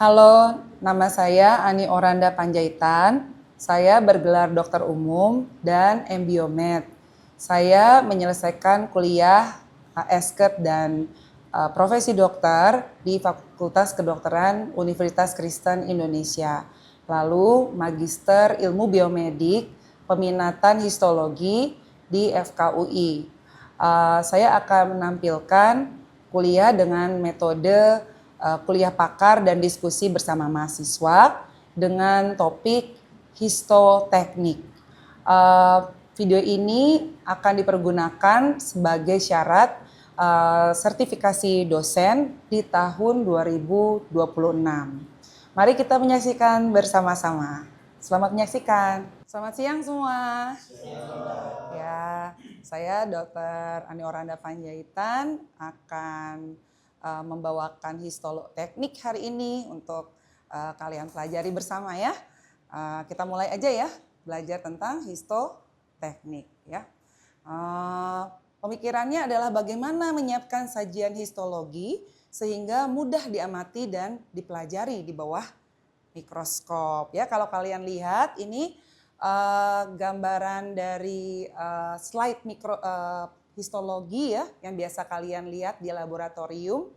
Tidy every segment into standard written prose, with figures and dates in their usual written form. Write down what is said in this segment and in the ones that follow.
Halo, nama saya Ani Oranda Panjaitan. Saya bergelar dokter umum dan MBiomed. Saya menyelesaikan kuliah Esket dan profesi dokter di Fakultas Kedokteran Universitas Kristen Indonesia. Lalu Magister Ilmu Biomedik, peminatan histologi di FKUI. Saya akan menampilkan kuliah dengan metode kuliah pakar dan diskusi bersama mahasiswa dengan topik histoteknik. Video ini akan dipergunakan sebagai syarat sertifikasi dosen di tahun 2026. Mari kita menyaksikan bersama-sama. Selamat menyaksikan. Selamat siang semua. Ya, saya Dr. Ani Oranda Panjaitan akan membawakan histoteknik hari ini untuk kalian pelajari bersama ya. Kita mulai aja ya, belajar tentang histoteknik ya. Pemikirannya adalah bagaimana menyiapkan sajian histologi sehingga mudah diamati dan dipelajari di bawah mikroskop ya. Kalau kalian lihat ini gambaran dari slide histologi ya yang biasa kalian lihat di laboratorium,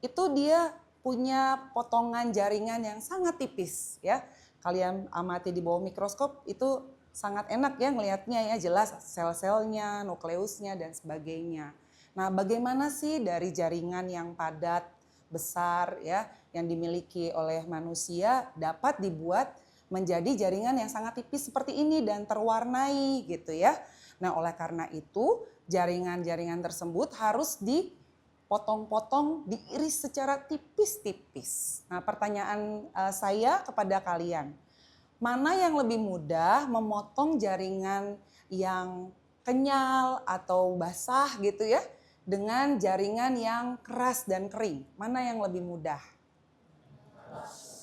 itu dia punya potongan jaringan yang sangat tipis ya. Kalian amati di bawah mikroskop itu sangat enak ya ngelihatnya ya, jelas sel-selnya, nukleusnya dan sebagainya. Nah, bagaimana sih dari jaringan yang padat, besar ya yang dimiliki oleh manusia dapat dibuat menjadi jaringan yang sangat tipis seperti ini dan terwarnai gitu ya. Nah, oleh karena itu jaringan-jaringan tersebut harus dipotong-potong, diiris secara tipis-tipis. Nah, pertanyaan saya kepada kalian, mana yang lebih mudah memotong jaringan yang kenyal atau basah gitu ya, dengan jaringan yang keras dan kering? Mana yang lebih mudah?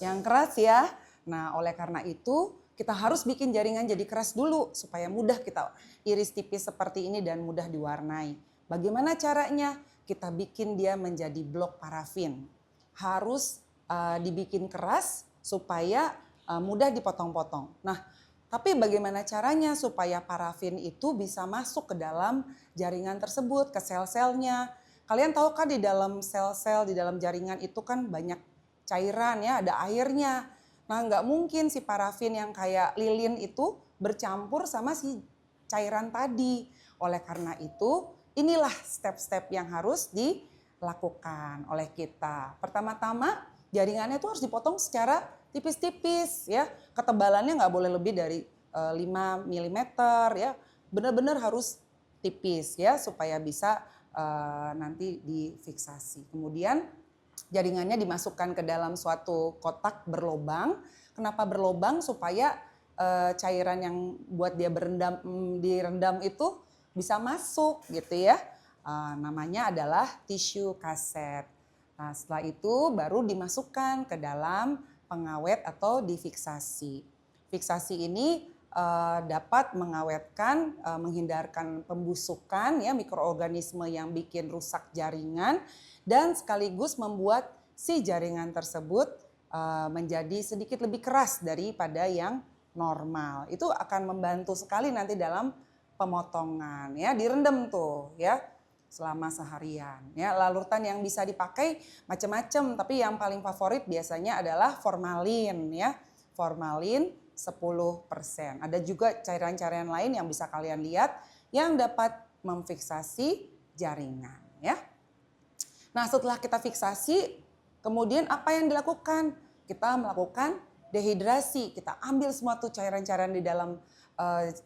Yang keras ya. Nah, oleh karena itu kita harus bikin jaringan jadi keras dulu supaya mudah kita iris tipis seperti ini dan mudah diwarnai. Bagaimana caranya? Kita bikin dia menjadi blok parafin. Harus dibikin keras supaya mudah dipotong-potong. Nah, tapi bagaimana caranya supaya parafin itu bisa masuk ke dalam jaringan tersebut, ke sel-selnya? Kalian tahu kan di dalam sel-sel, di dalam jaringan itu kan banyak cairan ya, ada airnya. Nah, nggak mungkin si parafin yang kayak lilin itu bercampur sama si cairan tadi. Oleh karena itu, inilah step-step yang harus dilakukan oleh kita. Pertama-tama, jaringannya itu harus dipotong secara tipis-tipis ya. Ketebalannya nggak boleh lebih dari 5 mm ya. Benar-benar harus tipis ya supaya bisa nanti difiksasi. Kemudian jaringannya dimasukkan ke dalam suatu kotak berlobang. Kenapa berlobang? Supaya cairan yang buat dia direndam itu bisa masuk gitu ya. Namanya adalah tisu kaset. Nah, setelah itu baru dimasukkan ke dalam pengawet atau difiksasi. Fiksasi ini dapat mengawetkan, menghindarkan pembusukan ya mikroorganisme yang bikin rusak jaringan dan sekaligus membuat si jaringan tersebut menjadi sedikit lebih keras daripada yang normal. Itu akan membantu sekali nanti dalam pemotongan ya, direndam tuh ya selama seharian ya. Larutan yang bisa dipakai macam-macam, tapi yang paling favorit biasanya adalah formalin ya. Formalin 10%. Ada juga cairan-cairan lain yang bisa kalian lihat yang dapat memfiksasi jaringan ya. Nah, setelah kita fiksasi, kemudian apa yang dilakukan? Kita melakukan dehidrasi. Kita ambil semua tuh cairan-cairan di dalam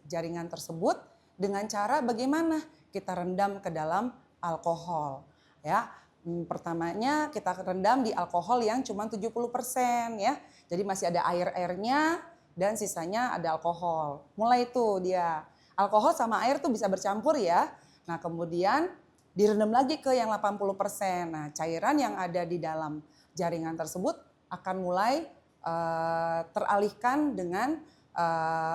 jaringan tersebut dengan cara bagaimana? Kita rendam ke dalam alkohol ya. Pertamanya kita rendam di alkohol yang cuma 70% ya. Jadi masih ada air-airnya dan sisanya ada alkohol. Mulai itu dia. Alkohol sama air tuh bisa bercampur ya. Nah, kemudian direndam lagi ke yang 80%. Nah, cairan yang ada di dalam jaringan tersebut akan mulai teralihkan dengan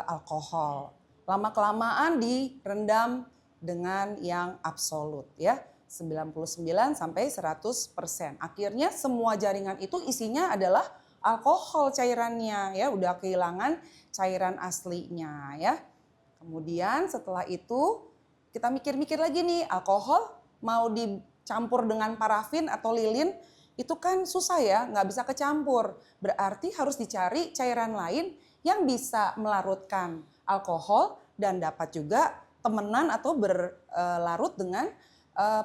alkohol. Lama-kelamaan direndam dengan yang absolut ya. 99 sampai 100%. Akhirnya semua jaringan itu isinya adalah alkohol cairannya ya, udah kehilangan cairan aslinya ya. Kemudian setelah itu kita mikir-mikir lagi nih, alkohol mau dicampur dengan parafin atau lilin itu kan susah ya, nggak bisa kecampur. Berarti harus dicari cairan lain yang bisa melarutkan alkohol dan dapat juga temenan atau berlarut dengan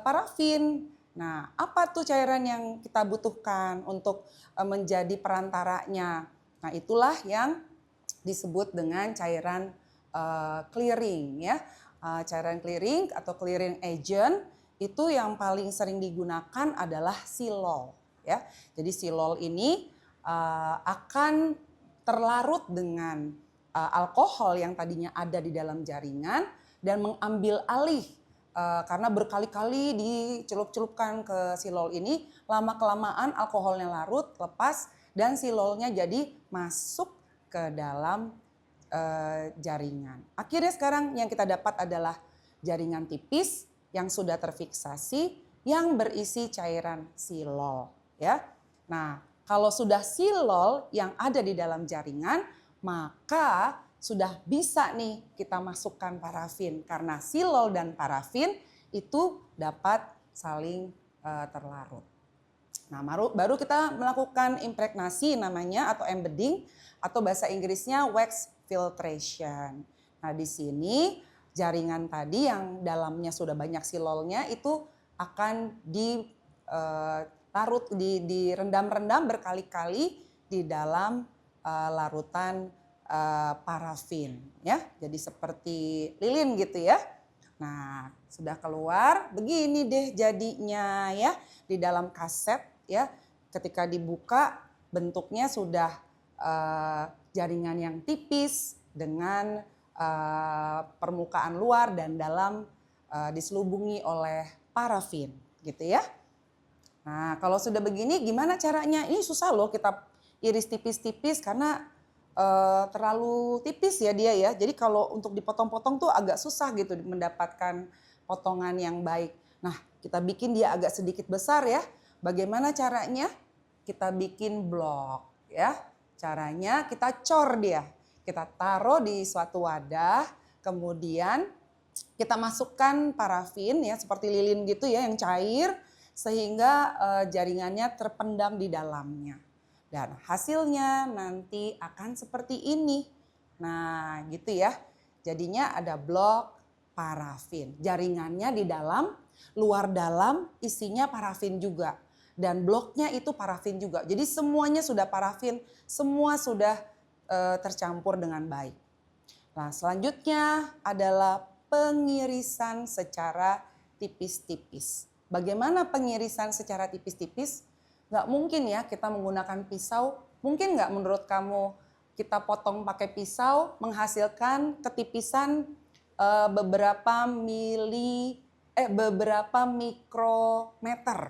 parafin. Nah, apa tuh cairan yang kita butuhkan untuk menjadi perantaranya? Nah, itulah yang disebut dengan cairan clearing ya. Cairan clearing atau clearing agent itu yang paling sering digunakan adalah silol ya. Jadi silol ini akan terlarut dengan alkohol yang tadinya ada di dalam jaringan dan mengambil alih karena berkali-kali dicelup-celupkan ke silol ini, lama-kelamaan alkoholnya larut, lepas dan silolnya jadi masuk ke dalam jaringan. Akhirnya sekarang yang kita dapat adalah jaringan tipis yang sudah terfiksasi yang berisi cairan silol ya. Nah, kalau sudah silol yang ada di dalam jaringan, maka sudah bisa nih kita masukkan parafin karena silol dan parafin itu dapat saling terlarut. Nah, baru kita melakukan impregnasi namanya atau embedding atau bahasa Inggrisnya wax filtration. Nah, di sini jaringan tadi yang dalamnya sudah banyak silolnya itu akan dilarut, direndam-rendam berkali-kali di dalam larutan parafin ya. Jadi seperti lilin gitu ya. Nah, sudah keluar begini deh jadinya ya di dalam kaset ya. Ketika dibuka bentuknya sudah jaringan yang tipis dengan permukaan luar dan dalam diselubungi oleh parafin gitu ya. Nah, kalau sudah begini gimana caranya? Ini susah loh kita iris tipis-tipis karena terlalu tipis ya dia ya. Jadi kalau untuk dipotong-potong tuh agak susah gitu mendapatkan potongan yang baik. Nah, kita bikin dia agak sedikit besar ya. Bagaimana caranya? Kita bikin blok ya. Caranya kita cor dia. Kita taruh di suatu wadah, kemudian kita masukkan parafin ya seperti lilin gitu ya yang cair sehingga jaringannya terpendam di dalamnya. Dan hasilnya nanti akan seperti ini. Nah gitu ya. Jadinya ada blok parafin. Jaringannya di dalam, luar dalam isinya parafin juga. Dan bloknya itu parafin juga. Jadi semuanya sudah parafin, semua sudah tercampur dengan baik. Nah selanjutnya adalah pengirisan secara tipis-tipis. Bagaimana pengirisan secara tipis-tipis? Nggak mungkin ya kita menggunakan pisau. Mungkin nggak menurut kamu kita potong pakai pisau menghasilkan ketipisan beberapa mikrometer.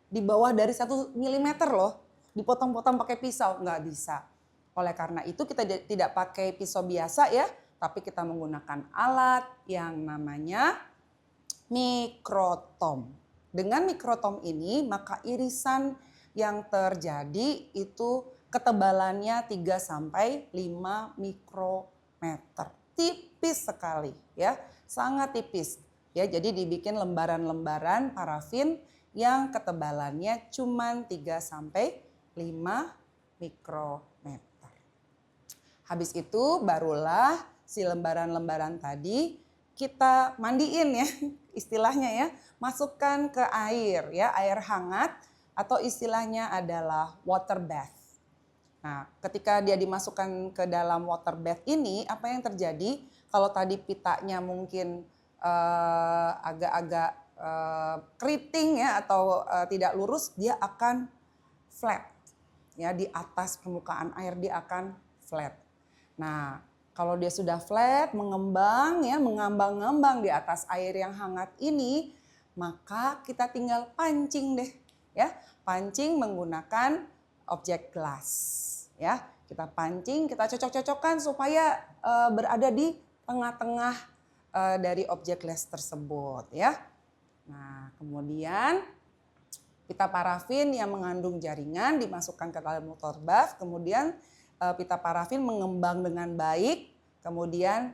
Di bawah dari 1 milimeter loh. Dipotong-potong pakai pisau. Nggak bisa. Oleh karena itu kita tidak pakai pisau biasa ya. Tapi kita menggunakan alat yang namanya mikrotom. Dengan mikrotom ini maka irisan yang terjadi itu ketebalannya 3-5 mikrometer. Tipis sekali ya, sangat tipis. Ya, jadi dibikin lembaran-lembaran parafin yang ketebalannya cuma 3-5 mikrometer. Habis itu barulah si lembaran-lembaran tadi kita mandiin ya, istilahnya ya, masukkan ke air ya, air hangat atau istilahnya adalah water bath. Nah, ketika dia dimasukkan ke dalam water bath ini, apa yang terjadi? Kalau tadi pitanya mungkin agak-agak keriting ya atau tidak lurus, dia akan flat. Ya, di atas permukaan air dia akan flat. Nah, kalau dia sudah flat, mengembang ya, mengambang-ngambang di atas air yang hangat ini, maka kita tinggal pancing deh, ya. Pancing menggunakan objek gelas, ya. Kita pancing, kita cocok-cocokkan supaya berada di tengah-tengah dari objek gelas tersebut, ya. Nah, kemudian Pita parafin yang mengandung jaringan dimasukkan ke dalam motor bath, kemudian pita parafin mengembang dengan baik, kemudian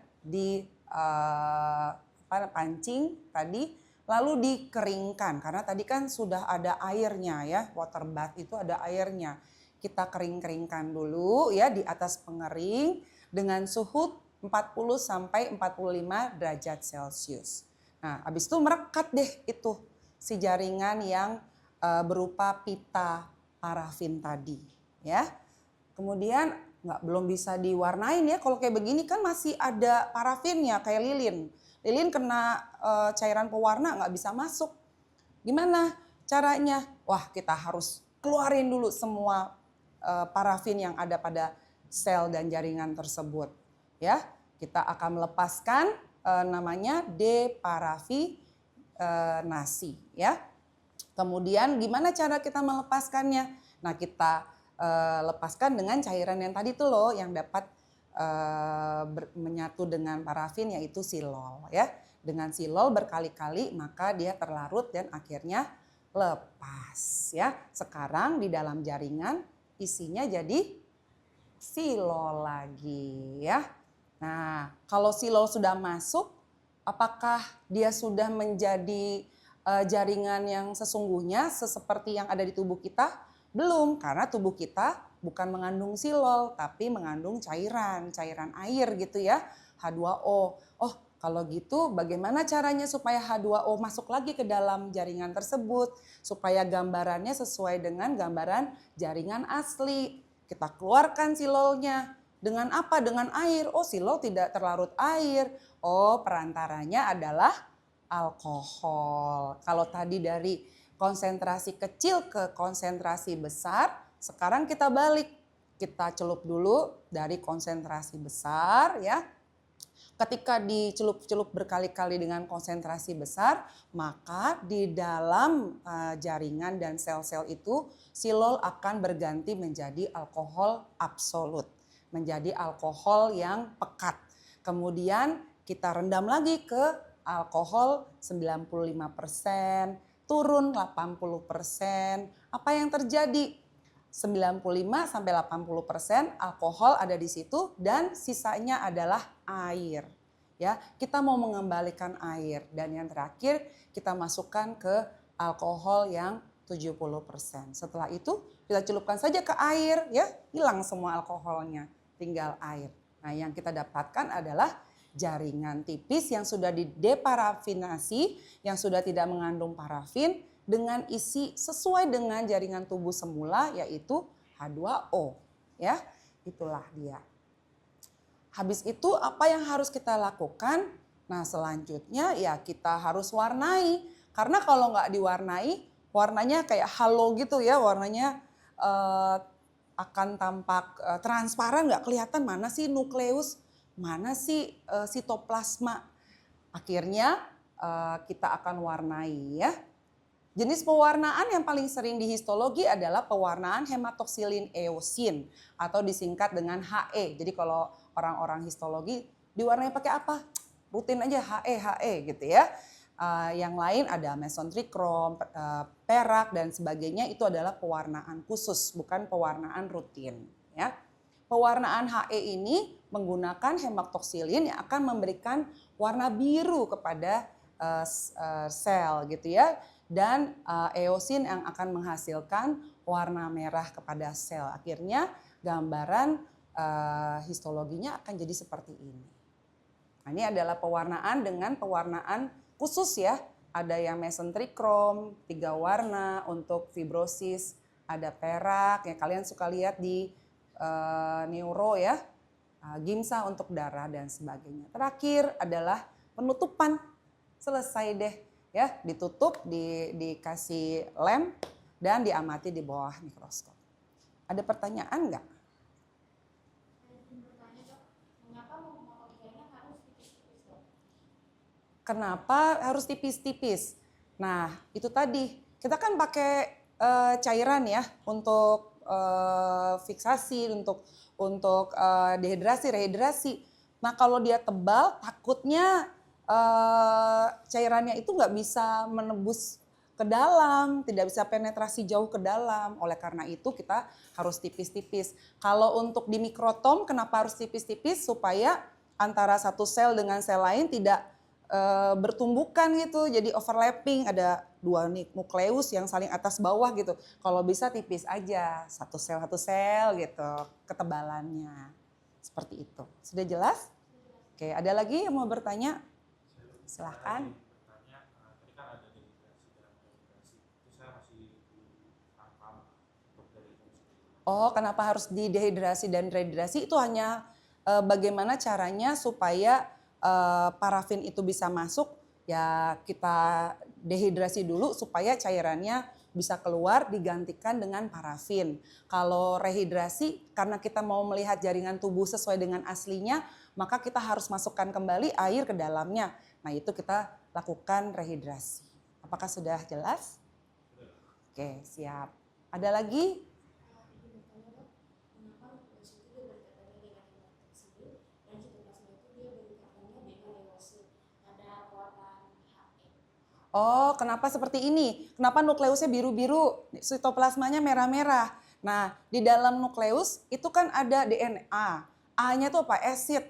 dipancing tadi, lalu dikeringkan karena tadi kan sudah ada airnya ya, water bath itu ada airnya. Kita keringkan dulu ya di atas pengering dengan suhu 40 sampai 45 derajat Celcius. Nah, habis itu merekat deh itu si jaringan yang berupa pita parafin tadi ya. Kemudian belum bisa diwarnain ya, kalau kayak begini kan masih ada parafinnya kayak lilin. Lilin kena cairan pewarna nggak bisa masuk. Gimana caranya? Wah, kita harus keluarin dulu semua parafin yang ada pada sel dan jaringan tersebut ya. Kita akan melepaskan namanya deparafinasi ya. Kemudian gimana cara kita melepaskannya? Nah, kita lepaskan dengan cairan yang tadi tuh loh yang dapat menyatu dengan parafin, yaitu silol ya. Dengan silol berkali-kali maka dia terlarut dan akhirnya lepas ya. Sekarang di dalam jaringan isinya jadi silol lagi ya. Nah, kalau silol sudah masuk, apakah dia sudah menjadi jaringan yang sesungguhnya seperti yang ada di tubuh kita? Belum, karena tubuh kita bukan mengandung silol tapi mengandung cairan air gitu ya, H2O. Oh, kalau gitu bagaimana caranya supaya H2O masuk lagi ke dalam jaringan tersebut supaya gambarannya sesuai dengan gambaran jaringan asli? Kita keluarkan silolnya. Dengan apa? Dengan air. Oh, silol tidak terlarut air. Oh, perantaranya adalah alkohol. Kalau tadi dari konsentrasi kecil ke konsentrasi besar, sekarang kita balik. Kita celup dulu dari konsentrasi besar ya. Ketika dicelup-celup berkali-kali dengan konsentrasi besar, maka di dalam jaringan dan sel-sel itu silol akan berganti menjadi alkohol absolut, menjadi alkohol yang pekat. Kemudian kita rendam lagi ke alkohol 95%, turun 80%. Apa yang terjadi? 95 sampai 80% alkohol ada di situ dan sisanya adalah air. Ya, kita mau mengembalikan air dan yang terakhir kita masukkan ke alkohol yang 70%. Setelah itu kita celupkan saja ke air ya, hilang semua alkoholnya, tinggal air. Nah, yang kita dapatkan adalah jaringan tipis yang sudah dideparafinasi, yang sudah tidak mengandung parafin dengan isi sesuai dengan jaringan tubuh semula, yaitu H2O. Ya, itulah dia. Habis itu apa yang harus kita lakukan? Nah, selanjutnya ya kita harus warnai. Karena kalau nggak diwarnai, warnanya kayak halo gitu ya, warnanya akan tampak transparan, nggak kelihatan mana sih nukleus, mana sih sitoplasma. Akhirnya kita akan warnai ya. Jenis pewarnaan yang paling sering di histologi adalah pewarnaan hematoksilin eosin atau disingkat dengan HE. Jadi kalau orang-orang histologi diwarnai pakai apa? Rutin aja HE gitu ya. Yang lain ada mesotrikrom, perak dan sebagainya, itu adalah pewarnaan khusus, bukan pewarnaan rutin ya. Pewarnaan HE ini menggunakan hematoksilin yang akan memberikan warna biru kepada sel gitu ya, dan eosin yang akan menghasilkan warna merah kepada sel. Akhirnya gambaran histologinya akan jadi seperti ini. Nah, ini adalah pewarnaan dengan pewarnaan khusus ya. Ada yang mesotrikrom 3 warna untuk fibrosis, ada perak yang kalian suka lihat di neuro ya, gimsa untuk darah dan sebagainya. Terakhir adalah penutupan, selesai deh ya, ditutup, dikasih lem dan diamati di bawah mikroskop. Ada pertanyaan nggak? Kenapa harus tipis-tipis? Nah, itu tadi kita kan pakai cairan ya untuk fiksasi, untuk dehidrasi, rehidrasi. Nah, kalau dia tebal, takutnya cairannya itu nggak bisa menembus ke dalam, tidak bisa penetrasi jauh ke dalam. Oleh karena itu kita harus tipis-tipis. Kalau untuk di mikrotom kenapa harus tipis-tipis? Supaya antara satu sel dengan sel lain tidak bertumbukan gitu, jadi overlapping, ada dua nukleus yang saling atas bawah gitu. Kalau bisa tipis aja, satu sel gitu ketebalannya. Seperti itu. Sudah jelas? Oke, ada lagi yang mau bertanya? Silahkan. Tadi kan ada dehidrasi dan rehidrasi. Itu saya masih paham untuk dari itu. Oh, kenapa harus di dehidrasi dan rehidrasi? Itu hanya bagaimana caranya supaya parafin itu bisa masuk, ya kita dehidrasi dulu supaya cairannya bisa keluar digantikan dengan parafin. Kalau rehidrasi karena kita mau melihat jaringan tubuh sesuai dengan aslinya, maka kita harus masukkan kembali air ke dalamnya. Nah, itu kita lakukan rehidrasi. Apakah sudah jelas? Oke, siap. Ada lagi? Oh, kenapa seperti ini? Kenapa nukleusnya biru-biru, sitoplasmanya merah-merah? Nah, di dalam nukleus itu kan ada DNA. A-nya itu apa? Acid.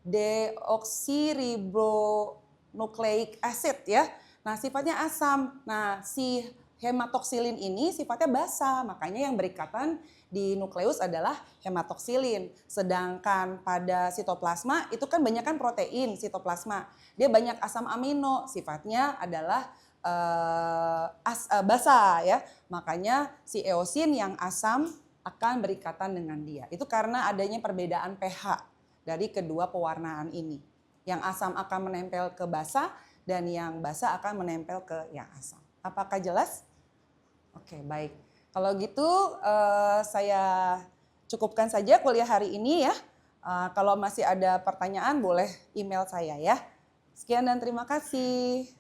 Deoksiribonukleik acid ya. Nah, sifatnya asam. Nah, si hematoksilin ini sifatnya basa, makanya yang berikatan di nukleus adalah hematoksilin. Sedangkan pada sitoplasma itu kan banyak kan protein sitoplasma. Dia banyak asam amino, sifatnya adalah basa ya. Makanya si eosin yang asam akan berikatan dengan dia. Itu karena adanya perbedaan pH dari kedua pewarnaan ini. Yang asam akan menempel ke basa dan yang basa akan menempel ke yang asam. Apakah jelas? Oke, baik. Kalau gitu saya cukupkan saja kuliah hari ini ya. Kalau masih ada pertanyaan boleh email saya ya. Sekian dan terima kasih.